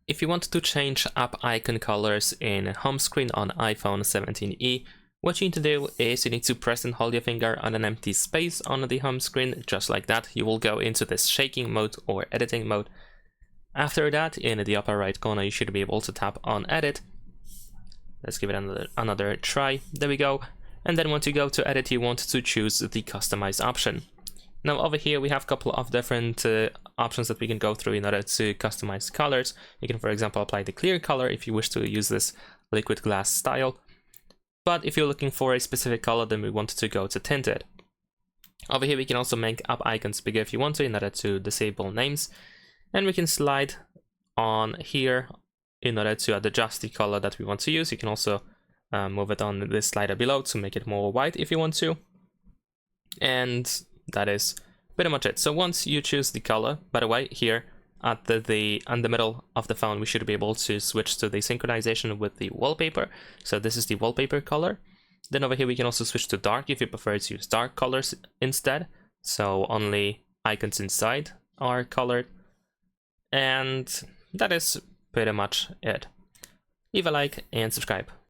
If you want to change app icon colors in home screen on iPhone 17e, what you need to do is you need to press and hold your finger on an empty space on the home screen, just like that. You will go into this shaking mode or editing mode. After that, in the upper right corner, you should be able to tap on edit. Let's give it another try. There we go. And then once you go to edit, you want to choose the customize option. Now over here we have a couple of different options that we can go through in order to customize colors. You can, for example, apply the clear color if you wish to use this liquid glass style. But if you're looking for a specific color, then we want to go to tinted. Over here we can also make app icons bigger if you want to in order to disable names. And we can slide on here in order to adjust the color that we want to use. You can also move it on this slider below to make it more white if you want to. And that is pretty much it. So once you choose the color, by the way, here at the middle of the phone, we should be able to switch to the synchronization with the wallpaper. So this is the wallpaper color. Then over here we can also switch to dark if you prefer to use dark colors instead. So only icons inside are colored. And that is pretty much it. Leave a like and subscribe.